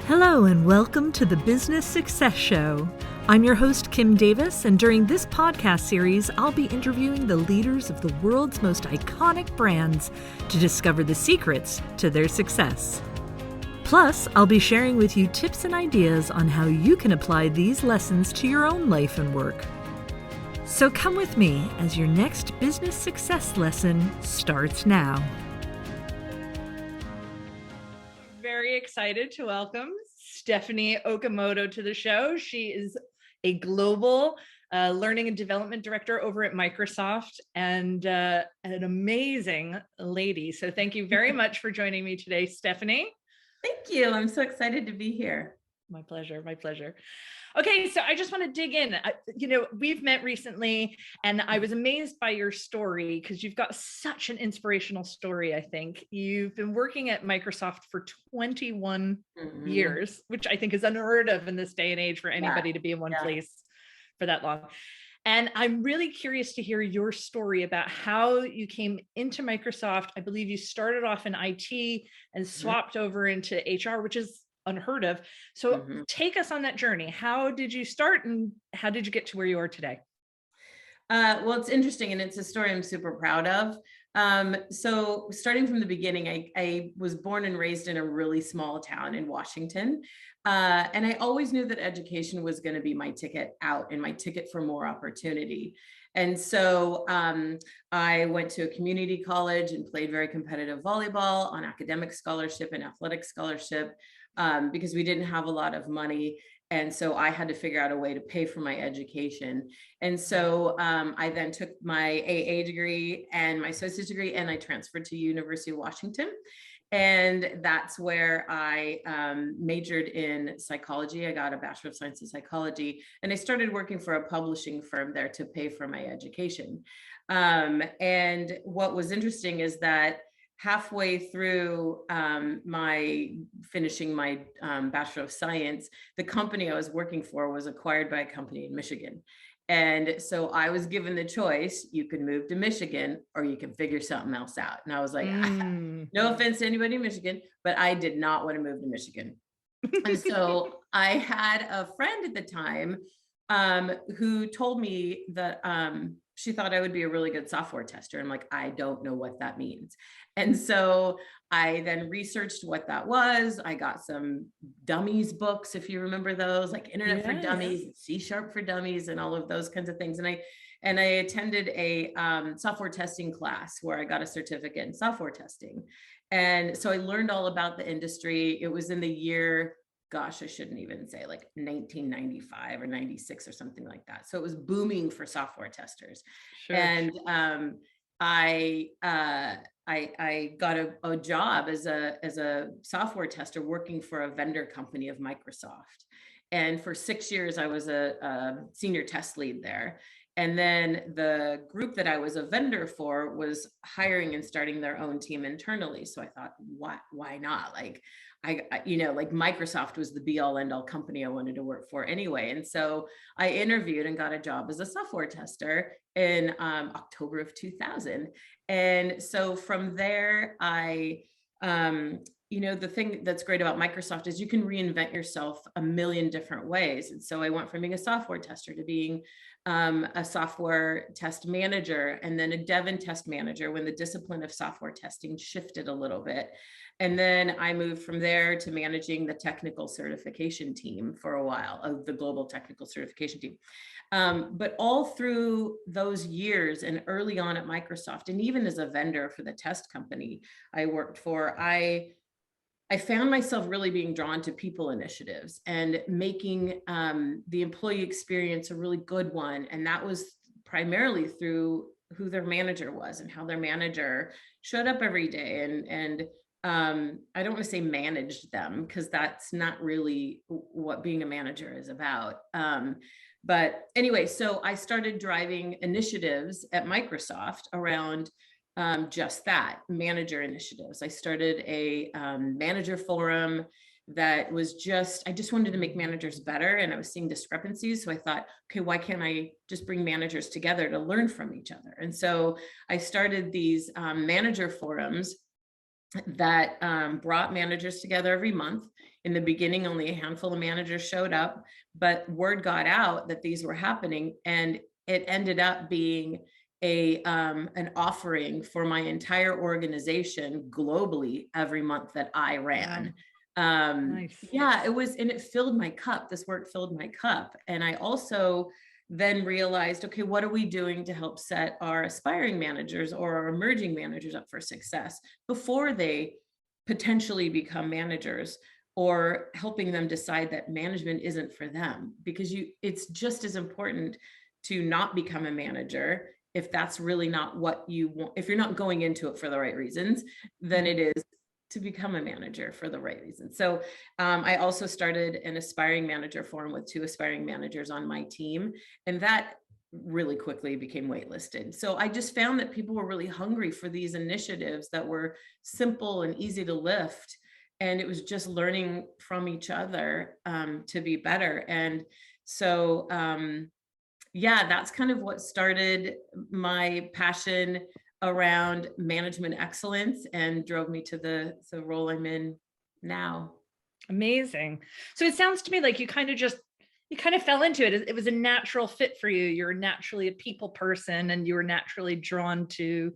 Hello and welcome to the Business Success Show. I'm your host, Kim Davis, and during this podcast series, I'll be interviewing the leaders of the world's most iconic brands to discover the secrets to their success. Plus, I'll be sharing with you tips and ideas on how you can apply these lessons to your own life and work. So come with me as your next business success lesson starts now. Very excited to welcome Stefani Okamoto to the show. She is a global learning and development director over at Microsoft and an amazing lady. So thank you very much for joining me today, Stefani. Thank you. I'm so excited to be here. My pleasure. My pleasure. Okay, so I just want to dig in. We've met recently, and I was amazed by your story because you've got such an inspirational story, I think. You've been working at Microsoft for 21 years, which I think is unheard of in this day and age for anybody to be in one place for that long. And I'm really curious to hear your story about how you came into Microsoft. I believe you started off in IT and swapped over into HR, which is unheard of. So take us on that journey. How did you start and how did you get to where you are today? Well, it's interesting and it's a story I'm super proud of. So starting from the beginning, I was born and raised in a really small town in Washington. And I always knew that education was going to be my ticket out and my ticket for more opportunity. And so I went to a community college and played very competitive volleyball on academic scholarship and athletic scholarship because we didn't have a lot of money. And so I had to figure out a way to pay for my education. And so I then took my AA degree and my associate's degree, and I transferred to University of Washington. And that's where I majored in psychology. I got a Bachelor of Science in Psychology, and I started working for a publishing firm there to pay for my education. And what was interesting is that halfway through finishing my Bachelor of Science, the company I was working for was acquired by a company in Michigan. And so I was given the choice, you can move to Michigan or you can figure something else out. And I was like, no offense to anybody in Michigan, but I did not want to move to Michigan. And so I had a friend at the time who told me that she thought I would be a really good software tester. I'm like, I don't know what that means. And so I then researched what that was. I got some dummies books, if you remember those, like Internet for Dummies, C# for Dummies, and all of those kinds of things. And I attended a software testing class where I got a certificate in software testing. And so I learned all about the industry. It was in the year, gosh, I shouldn't even say, like 1995 or 96 or something like that. So it was booming for software testers. And I got a job as a software tester working for a vendor company of Microsoft. And for 6 years, I was a senior test lead there. And then the group that I was a vendor for was hiring and starting their own team internally. So I thought, why not? Like, like Microsoft was the be all end all company I wanted to work for anyway. And so I interviewed and got a job as a software tester in October of 2000. And so from there, the thing that's great about Microsoft is you can reinvent yourself a million different ways. And so I went from being a software tester to being a software test manager, and then a dev and test manager when the discipline of software testing shifted a little bit. And then I moved from there to managing the technical certification team for a while, of the global technical certification team. But all through those years and early on at Microsoft, and even as a vendor for the test company I worked for, I found myself really being drawn to people initiatives and making the employee experience a really good one. And that was primarily through who their manager was and how their manager showed up every day. And I don't want to say managed them, because that's not really what being a manager is about. But anyway, so I started driving initiatives at Microsoft around just that, manager initiatives. I started a manager forum that was I just wanted to make managers better, and I was seeing discrepancies. So I thought, okay, why can't I just bring managers together to learn from each other? And so I started these manager forums that brought managers together every month. In the beginning, only a handful of managers showed up, but word got out that these were happening, and it ended up being an offering for my entire organization globally every month that I ran. Nice. Yeah, it was, and it filled my cup. This work filled my cup. And I also then realized, okay, what are we doing to help set our aspiring managers or our emerging managers up for success before they potentially become managers, or helping them decide that management isn't for them? Because it's just as important to not become a manager if that's really not what you want, if you're not going into it for the right reasons, than it is to become a manager for the right reasons. So I also started an aspiring manager forum with 2 aspiring managers on my team, and that really quickly became waitlisted. So I just found that people were really hungry for these initiatives that were simple and easy to lift. And it was just learning from each other to be better. And so, yeah, that's kind of what started my passion around management excellence and drove me to the role I'm in now. Amazing. So it sounds to me like you kind of fell into it. It was a natural fit for you. You're naturally a people person, and you were naturally drawn to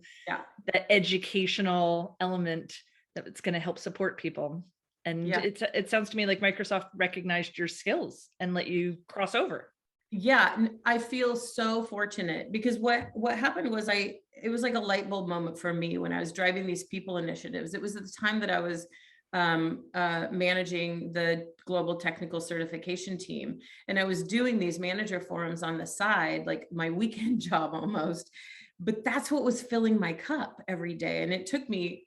the educational element that's going to help support people. And it sounds to me like Microsoft recognized your skills and let you cross over. Yeah, I feel so fortunate, because what happened was it was like a light bulb moment for me when I was driving these people initiatives. It was at the time that I was managing the global technical certification team, and I was doing these manager forums on the side, like my weekend job almost. But that's what was filling my cup every day, and it took me,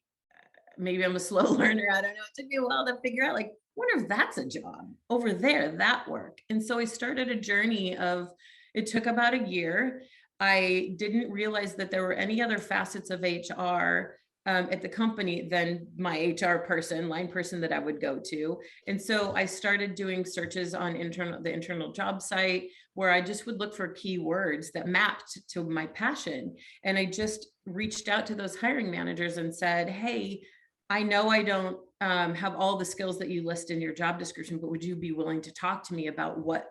maybe I'm a slow learner, I don't know, it took me a while to figure out, like, wonder if that's a job over there, that work. And so I started a journey of, it took about a year. I didn't realize that there were any other facets of HR at the company than my HR person, line person that I would go to. And so I started doing searches on the internal job site, where I just would look for keywords that mapped to my passion. And I just reached out to those hiring managers and said, hey, I know I don't have all the skills that you list in your job description, but would you be willing to talk to me about what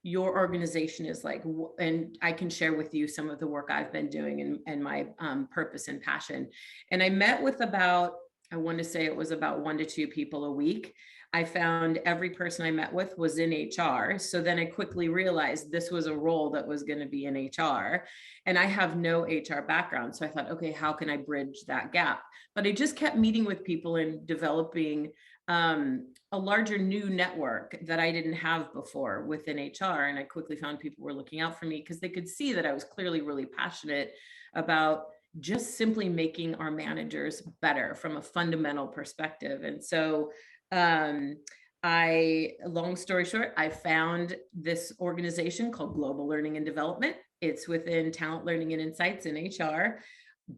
your organization is like? And I can share with you some of the work I've been doing and my purpose and passion. And I met with about, I want to say it was about 1 to 2 people a week. I found every person I met with was in HR. So then I quickly realized this was a role that was going to be in HR. And I have no HR background. So I thought, okay, how can I bridge that gap? But I just kept meeting with people and developing a larger new network that I didn't have before within HR. And I quickly found people were looking out for me because they could see that I was clearly really passionate about just simply making our managers better from a fundamental perspective. And so long story short, I found this organization called Global Learning and Development. It's within Talent Learning and Insights in HR.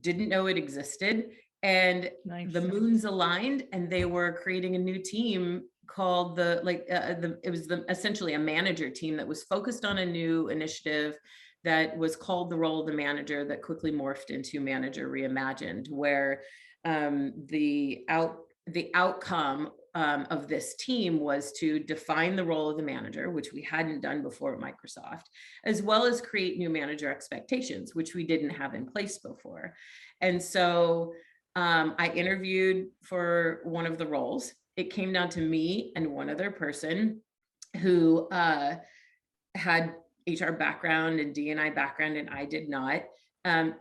Didn't know it existed. And the moons aligned, and they were creating a new team called essentially a manager team that was focused on a new initiative that was called the Role of the Manager, that quickly morphed into Manager Reimagined, where the outcome of this team was to define the role of the manager, which we hadn't done before at Microsoft, as well as create new manager expectations, which we didn't have in place before. And so I interviewed for one of the roles. It came down to me and one other person who had HR background and D&I background, and I did not.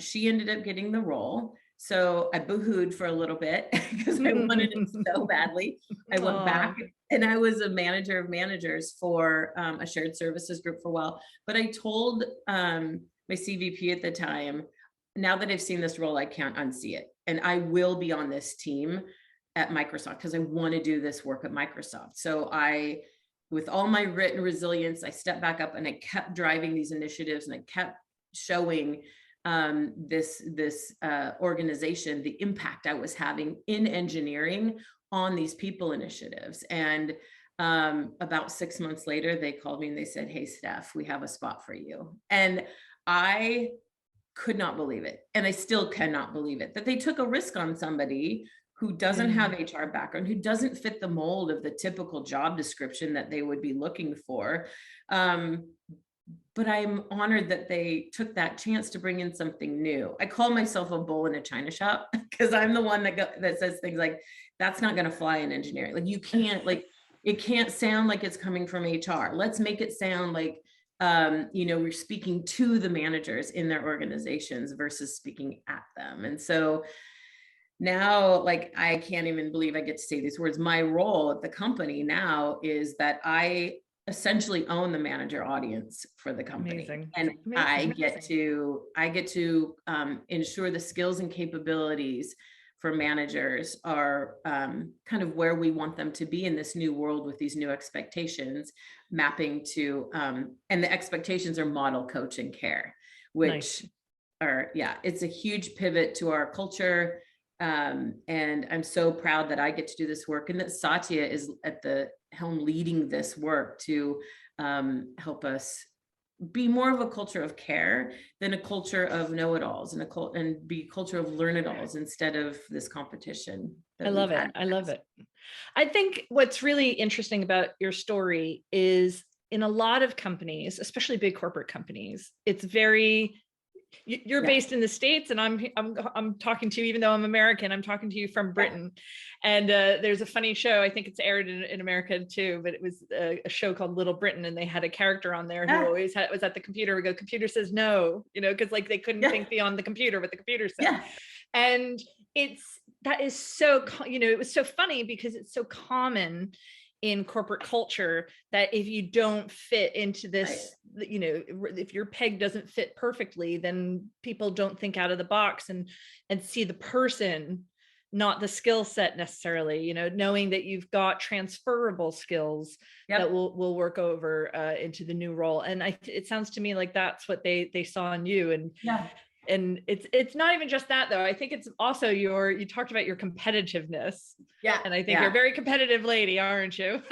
She ended up getting the role. So I boohooed for a little bit because I wanted it so badly. I went back, and I was a manager of managers for a shared services group for a while. But I told my CVP at the time, now that I've seen this role, I can't unsee it. And I will be on this team at Microsoft because I want to do this work at Microsoft. So with all my written resilience, I stepped back up and I kept driving these initiatives, and I kept showing this organization the impact I was having in engineering on these people initiatives. And about 6 months later, they called me and they said, hey, Steph, we have a spot for you. And I could not believe it. And I still cannot believe it, that they took a risk on somebody who doesn't have HR background, who doesn't fit the mold of the typical job description that they would be looking for. But I'm honored that they took that chance to bring in something new. I call myself a bull in a china shop because I'm the one that says things like, that's not going to fly in engineering. Like you can't, like, it can't sound like it's coming from HR. Let's make it sound like, we're speaking to the managers in their organizations versus speaking at them. And so now, like, I can't even believe I get to say these words. My role at the company now is that I essentially own the manager audience for the company. Amazing. And Amazing. I get to ensure the skills and capabilities for managers are kind of where we want them to be in this new world with these new expectations, mapping to, and the expectations are model, coach, and care, which are, it's a huge pivot to our culture. And I'm so proud that I get to do this work and that Satya is at the helm leading this work to help us be more of a culture of care than a culture of know-it-alls, and be a culture of learn-it-alls instead of this competition. I love it. I love it. I think what's really interesting about your story is in a lot of companies, especially big corporate companies, it's very, you're based in the States, and I'm talking to you, even though I'm American, I'm talking to you from Britain. And there's a funny show, I think it's aired in America too, but it was a show called Little Britain, and they had a character on there who always was at the computer, would go, computer says no, because like they couldn't think beyond the computer, what the computer said. And that is so, it was so funny because it's so common in corporate culture that if you don't fit into this, if your peg doesn't fit perfectly, then people don't think out of the box and see the person, not the skill set necessarily, knowing that you've got transferable skills that will work over into the new role. And it sounds to me like that's what they saw in you. And it's not even just that though. I think it's also you talked about your competitiveness. And I think you're a very competitive lady, aren't you?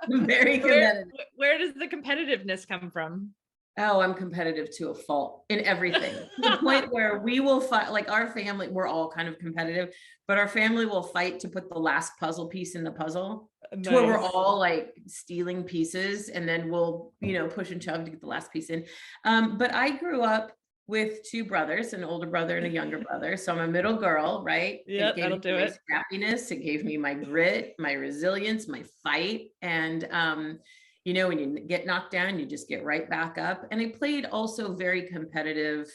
Very competitive. Where does the competitiveness come from? Oh, I'm competitive to a fault in everything. To the point where we will fight, like our family, we're all kind of competitive, but our family will fight to put the last puzzle piece in the puzzle to where we're all like stealing pieces, and then we'll, push and shove to get the last piece in. But I grew up with two brothers, an older brother and a younger brother. So I'm a middle girl, right? Yeah, that'll do it. Scrappiness. It gave me my grit, my resilience, my fight. And, when you get knocked down, you just get right back up. And I played also very competitive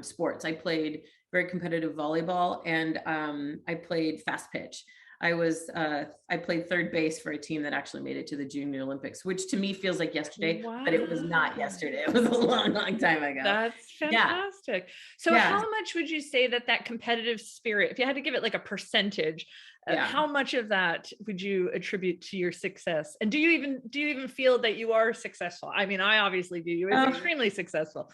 sports. I played very competitive volleyball, and I played fast pitch. I played third base for a team that actually made it to the Junior Olympics, which to me feels like yesterday, but it was not yesterday. It was a long, long time ago. That's fantastic. So how much would you say that competitive spirit, if you had to give it like a percentage, how much of that would you attribute to your success? And do you even feel that you are successful? I mean, I obviously view you as extremely successful.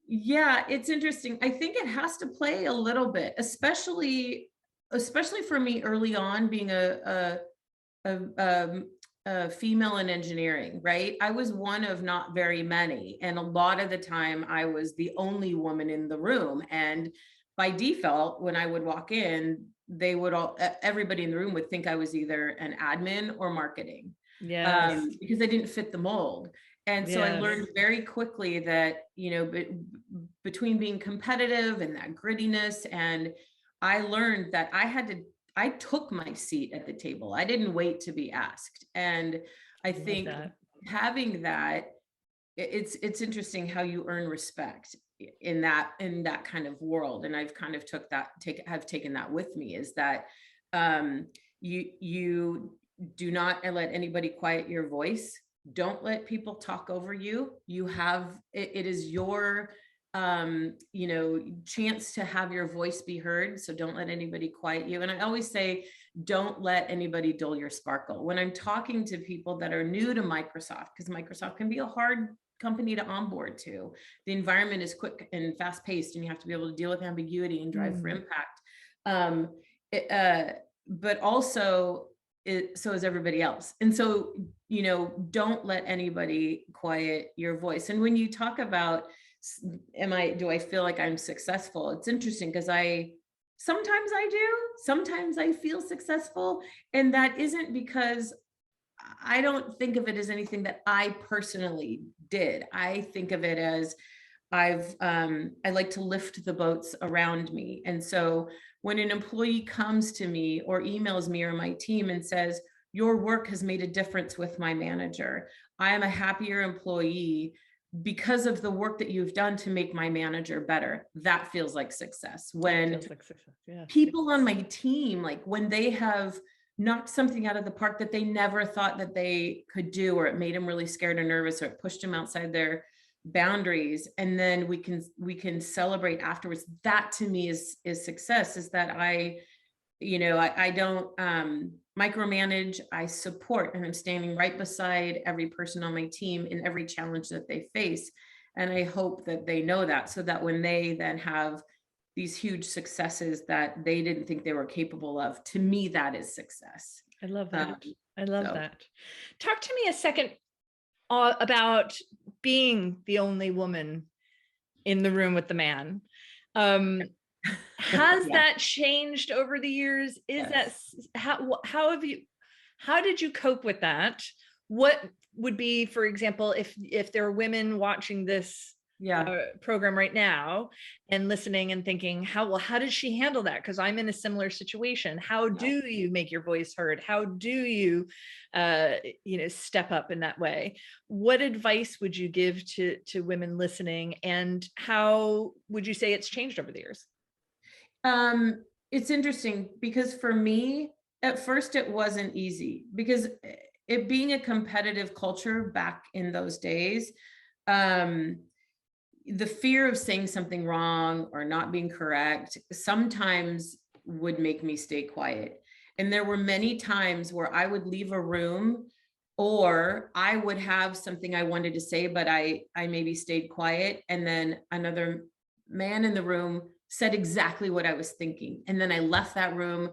Yeah, it's interesting. I think it has to play a little bit, especially for me early on, being a female in engineering, right? I was one of not very many. And a lot of the time I was the only woman in the room. And by default, when I would walk in, everybody in the room would think I was either an admin or marketing. Because I didn't fit the mold. And so I learned very quickly that, between being competitive and that grittiness, and I learned that I took my seat at the table. I didn't wait to be asked. And I think having that, it's interesting how you earn respect in that kind of world. And I've kind of have taken that with me, is that you do not let anybody quiet your voice. Don't let people talk over you. It is your chance to have your voice be heard. So don't let anybody quiet you. And I always say, don't let anybody dull your sparkle. When I'm talking to people that are new to Microsoft, because Microsoft can be a hard company to onboard to. The environment is quick and fast paced, and you have to be able to deal with ambiguity and drive for impact. But also, so is everybody else. And so, don't let anybody quiet your voice. And when you talk about, do I feel like I'm successful? It's interesting because I Sometimes I do, sometimes I feel successful. And that isn't because I don't think of it as anything that I personally did. I think of it as I like to lift the boats around me. And so when an employee comes to me or emails me or my team and says, your work has made a difference with my manager, I am a happier employee because of the work that you've done to make my manager better. That feels like success. When Feels like success. Yeah. people on my team, like when they have knocked something out of the park that they never thought that they could do, or it made them really scared or nervous, or it pushed them outside their boundaries, and then we can celebrate afterwards. That to me is success. Is that I don't micromanage. I support, and I'm standing right beside every person on my team in every challenge that they face. And I hope that they know that, so that when they then have these huge successes that they didn't think they were capable of, to me, that is success. I love that. I love so. that. Talk to me a second about being the only woman in the room with the man. Has that changed over the years? Is Yes. that how did you cope with that? What would be, for example, if there are women watching this program right now and listening and thinking, how did she handle that? Because I'm in a similar situation. How do you make your voice heard? How do you step up in that way? What advice would you give to women listening, and how would you say it's changed over the years? It's interesting because for me, at first it wasn't easy, because it being a competitive culture back in those days, the fear of saying something wrong or not being correct sometimes would make me stay quiet. And there were many times where I would leave a room, or I would have something I wanted to say, but I maybe stayed quiet. And then another man in the room said exactly what I was thinking. And then I left that room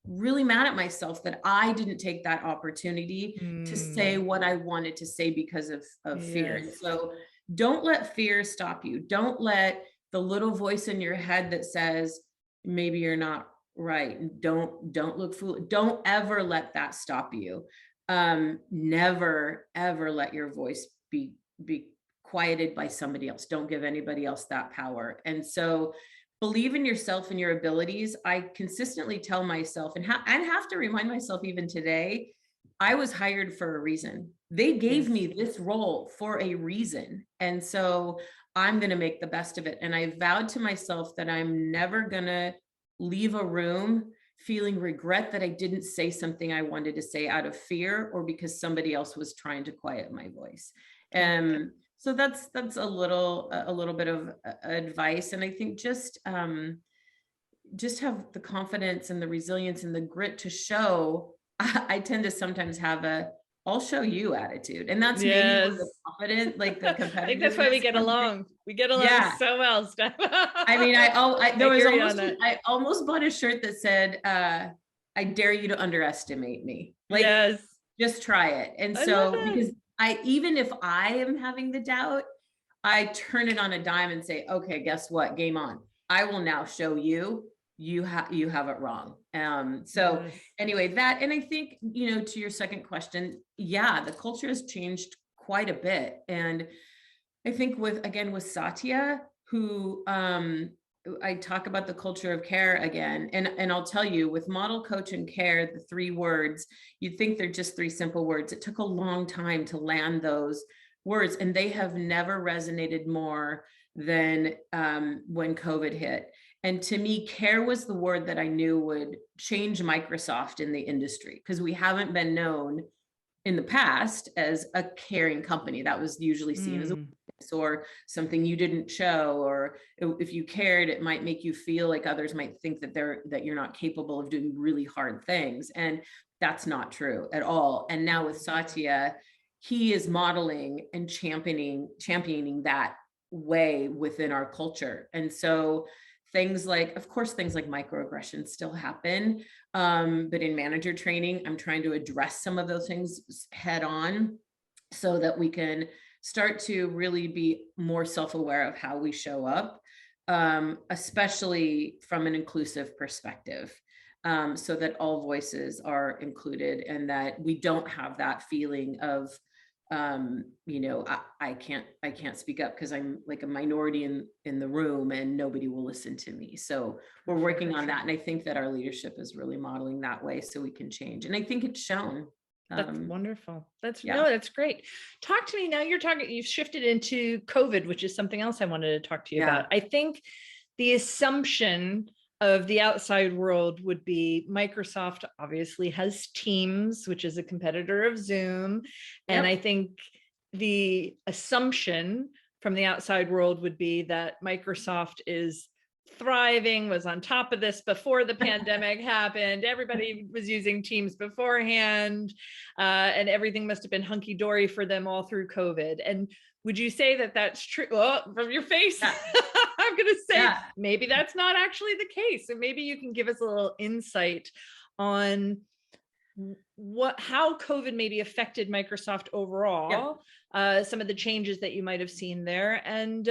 really mad at myself that I didn't take that opportunity to say what I wanted to say because of fear. Yes. So don't let fear stop you. Don't let the little voice in your head that says, maybe you're not right. Don't look foolish. Don't ever let that stop you. Never, ever let your voice be quieted by somebody else. Don't give anybody else that power. And so believe in yourself and your abilities. I consistently tell myself, and have to remind myself even today, I was hired for a reason. They gave me this role for a reason. And so I'm going to make the best of it. And I vowed to myself that I'm never going to leave a room feeling regret that I didn't say something I wanted to say out of fear, or because somebody else was trying to quiet my voice. So that's a little bit of advice. And I think just have the confidence and the resilience and the grit to show. I tend to sometimes have I'll show you attitude. And that's maybe the confident, like the competitive. I think that's why we get along. We get along so well, Steph. I mean, I almost bought a shirt that said, I dare you to underestimate me. Like, just try it. And so, because even if I am having the doubt, I turn it on a dime and say, okay, guess what? Game on. I will now show you have it wrong. Anyway, that, and I think, to your second question, the culture has changed quite a bit. And I think with Satya, who, I talk about the culture of care again, and I'll tell you, with model, coach, and care, the 3 words, you'd think they're just 3 simple words. It took a long time to land those words, and they have never resonated more than when COVID hit. And to me, care was the word that I knew would change Microsoft in the industry, because we haven't been known in the past as a caring company. That was usually seen as a weakness or something you didn't show, or if you cared, it might make you feel like others might think that you're not capable of doing really hard things. And that's not true at all. And now with Satya, he is modeling and championing that way within our culture. And so things like microaggressions still happen. But in manager training, I'm trying to address some of those things head on, so that we can start to really be more self-aware of how we show up. especially from an inclusive perspective, so that all voices are included and that we don't have that feeling of, I can't speak up because I'm like a minority in the room and nobody will listen to me. So we're working on that. And I think that our leadership is really modeling that way so we can change. And I think it's shown. That's wonderful. That's great. Talk to me now. You've shifted into COVID, which is something else I wanted to talk to you about. I think the assumption of the outside world would be Microsoft obviously has Teams, which is a competitor of Zoom. And I think the assumption from the outside world would be that Microsoft is thriving, was on top of this before the pandemic happened. Everybody was using Teams beforehand, and everything must have been hunky-dory for them all through COVID. And would you say that that's true? Well, from your face, I'm going to say maybe that's not actually the case. So maybe you can give us a little insight on how COVID maybe affected Microsoft overall, some of the changes that you might have seen there, and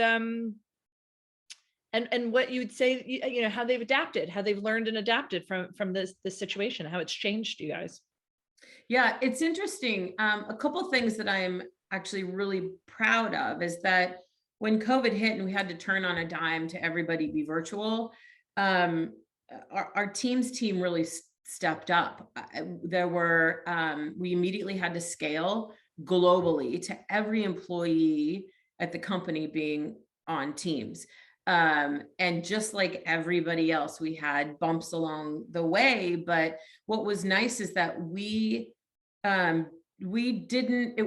what you would say, how they've adapted, how they've learned and adapted from this situation, how it's changed you guys. Yeah, it's interesting. A couple of things that I'm actually really proud of is that when COVID hit and we had to turn on a dime to everybody be virtual, our Teams team really stepped up. We immediately had to scale globally to every employee at the company being on Teams. And just like everybody else, we had bumps along the way. But what was nice is that it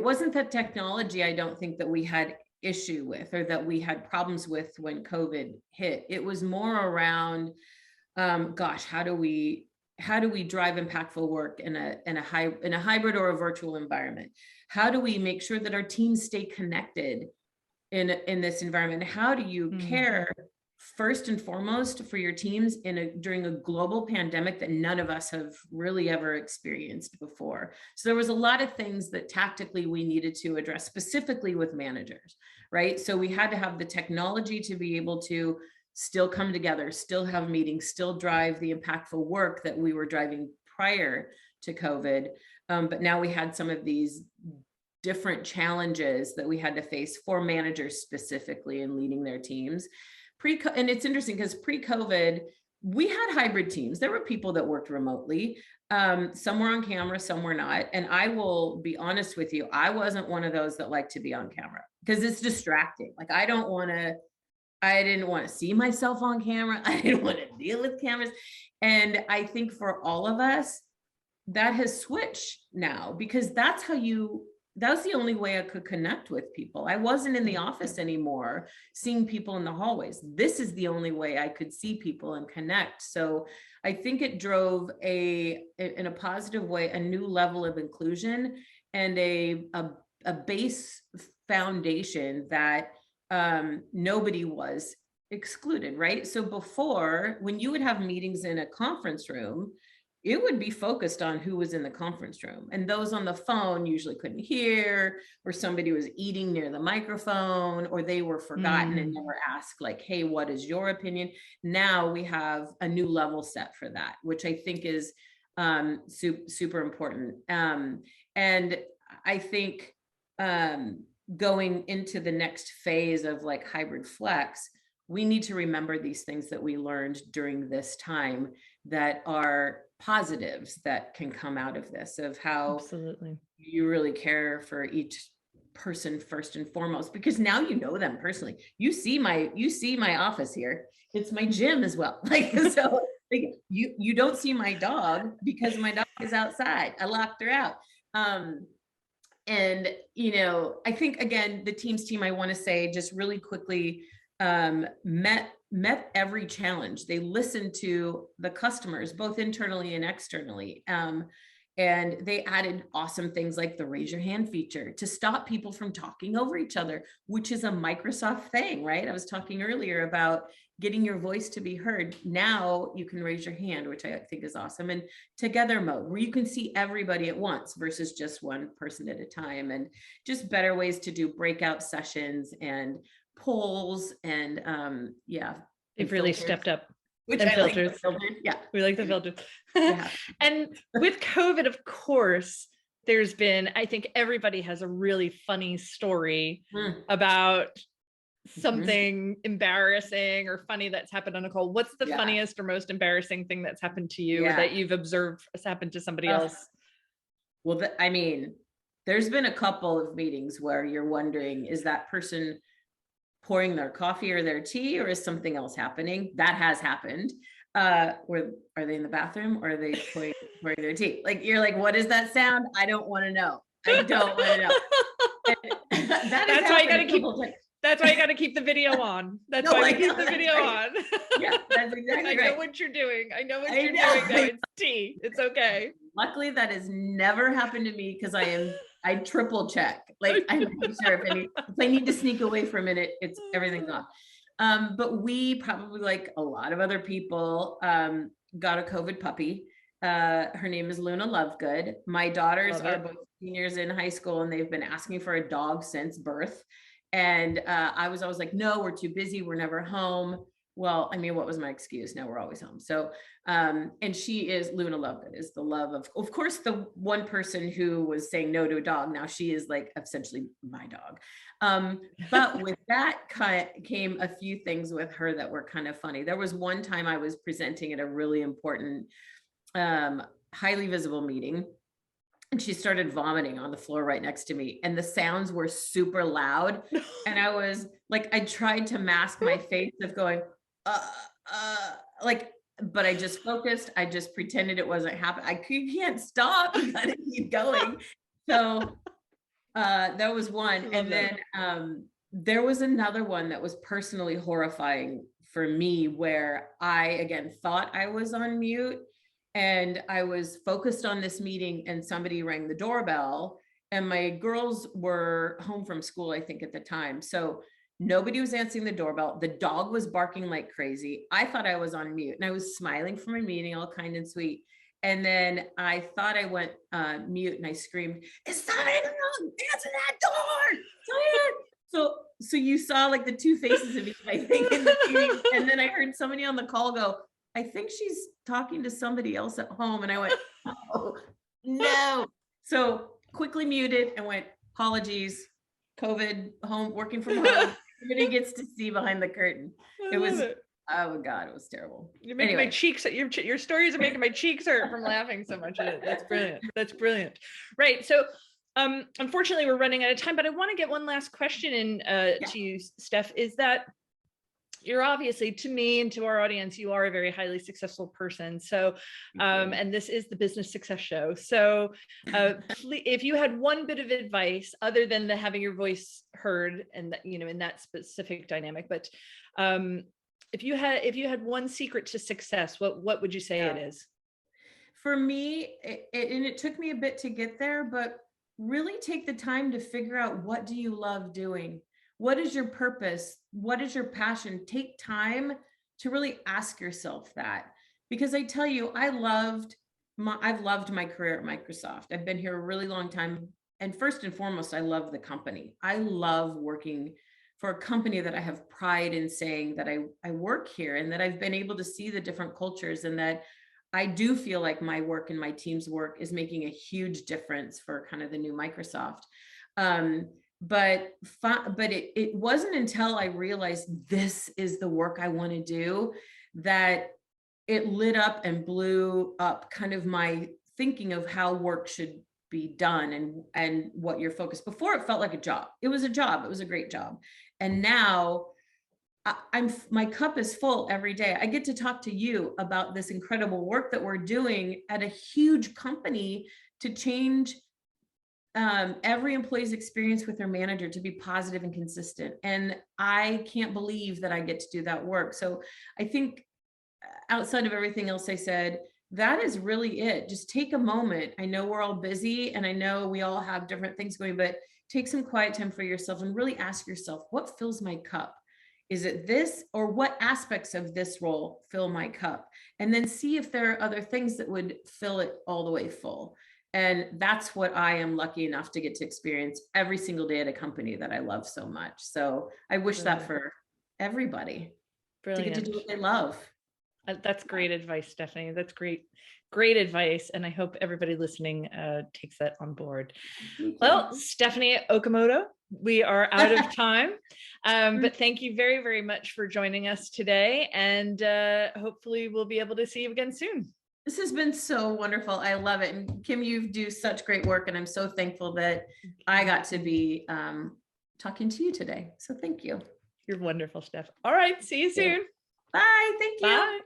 wasn't the technology, I don't think, that we had issue with or that we had problems with when COVID hit. It was more around, how do we drive impactful work in a hybrid or a virtual environment? How do we make sure that our teams stay connected in this environment? How do you care first and foremost for your teams during a global pandemic that none of us have really ever experienced before? So there was a lot of things that tactically we needed to address, specifically with managers, right? So we had to have the technology to be able to still come together, still have meetings, still drive the impactful work that we were driving prior to COVID. But now we had some of these different challenges that we had to face for managers specifically in leading their teams. And it's interesting because pre-COVID, we had hybrid teams. There were people that worked remotely. Some were on camera, some were not. And I will be honest with you, I wasn't one of those that like to be on camera because it's distracting. Like I didn't want to see myself on camera. I didn't want to deal with cameras. And I think for all of us, that has switched now because that was the only way I could connect with people. I wasn't in the office anymore, seeing people in the hallways. This is the only way I could see people and connect. So I think it drove in a positive way, a new level of inclusion and a base foundation that nobody was excluded, right? So before, when you would have meetings in a conference room, it would be focused on who was in the conference room, and those on the phone usually couldn't hear, or somebody was eating near the microphone, or they were forgotten and never asked, like, hey, what is your opinion? Now we have a new level set for that, which I think is super important. And I think going into the next phase of like hybrid flex, we need to remember these things that we learned during this time that are positives that can come out of this, of how you really care for each person first and foremost, because now you know them personally. You see my office here. It's my gym as well. Like, so like, you don't see my dog because my dog is outside. I locked her out. And, I think, again, the Teams team, I want to say just really quickly, met every challenge. They listened to the customers, both internally and externally. And they added awesome things like the raise your hand feature to stop people from talking over each other, which is a Microsoft thing, right? I was talking earlier about getting your voice to be heard. Now you can raise your hand, which I think is awesome. And together mode, where you can see everybody at once versus just one person at a time, and just better ways to do breakout sessions and polls. And They've really stepped up. Which And I filters. like the filters. Yeah. We like the filters. Yeah. And with COVID, of course, there's been, I think everybody has a really funny story about something embarrassing or funny that's happened on a call. What's the funniest or most embarrassing thing that's happened to you or that you've observed has happened to somebody else? Well, I mean, there's been a couple of meetings where you're wondering, is that person pouring their coffee or their tea, or is something else happening? That has happened. Or are they in the bathroom, or are they pouring their tea? Like, you're like, what is that sound? I don't want to know. I don't want to know. That's why you got to keep. That's why you got to keep the video on. That's why we keep the video on. Yeah, that's exactly right. I know what you're doing. I know what you're doing. No, it's tea. It's okay. Luckily, that has never happened to me because I triple check. Like, I make sure if I need to sneak away for a minute, everything's off. But we probably, like a lot of other people, got a COVID puppy. Her name is Luna Lovegood. My daughters are both seniors in high school, and they've been asking for a dog since birth. And I was always like, no, we're too busy. We're never home. Well, I mean, what was my excuse? Now we're always home. So, and Luna Lovegood is the love of course, the one person who was saying no to a dog. Now she is like essentially my dog. But with that came a few things with her that were kind of funny. There was one time I was presenting at a really important, highly visible meeting, and she started vomiting on the floor right next to me, and the sounds were super loud. And I was like, I tried to mask my face of going, like, but I just focused. I just pretended it wasn't happening. You can't stop. You gotta keep going. So that was one. And then there was another one that was personally horrifying for me, where I, again, thought I was on mute. And I was focused on this meeting, and somebody rang the doorbell, and my girls were home from school, I think, at the time. So nobody was answering the doorbell. The dog was barking like crazy. I thought I was on mute, and I was smiling for my meeting, all kind and sweet. And then I thought I went mute, and I screamed, "Is somebody gonna answer that door?" So you saw like the two faces of each, I think, in the meeting. And then I heard somebody on the call go, "I think she's talking to somebody else at home." And I went, "Oh, no." So quickly muted and went, "Apologies, COVID, home, working from home." Everybody gets to see behind the curtain. Oh God, it was terrible. You're making my cheeks, your stories are making my cheeks hurt from laughing so much at it. That's brilliant. That's brilliant. Right. So unfortunately we're running out of time, but I want to get one last question in to you, Steph, is that you're obviously, to me and to our audience, you are a very highly successful person. So, and this is the Business Success Show. So please, if you had one bit of advice other than the having your voice heard and that, in that specific dynamic, but if you had one secret to success, what would you say it is? For me, and it took me a bit to get there, but really take the time to figure out, what do you love doing? What is your purpose? What is your passion? Take time to really ask yourself that, because I tell you, I've loved my career at Microsoft. I've been here a really long time. And first and foremost, I love the company. I love working for a company that I have pride in saying that I work here, and that I've been able to see the different cultures, and that I do feel like my work and my team's work is making a huge difference for kind of the new Microsoft. But it wasn't until I realized this is the work I want to do that it lit up and blew up kind of my thinking of how work should be done and what you're focused. Before, it felt like a job. It was a job. It was a great job. And now my cup is full every day. I get to talk to you about this incredible work that we're doing at a huge company to change every employee's experience with their manager to be positive and consistent. And I can't believe that I get to do that work. So I think, outside of everything else I said, that is really it. Just take a moment. I know we're all busy, and I know we all have different things going, but take some quiet time for yourself and really ask yourself, what fills my cup? Is it this, or what aspects of this role fill my cup? And then see if there are other things that would fill it all the way full. And that's what I am lucky enough to get to experience every single day at a company that I love so much. So I wish that for everybody. Brilliant. To get to do what they love. That's great advice, Stephanie. That's great advice. And I hope everybody listening takes that on board. Well, Stefani Okamoto, we are out of time. But thank you very, very much for joining us today. And hopefully we'll be able to see you again soon. This has been so wonderful. I love it. And Kim, you do such great work. And I'm so thankful that I got to be talking to you today. So thank you. You're wonderful, Steph. All right. See you soon. Bye. Thank you. Bye.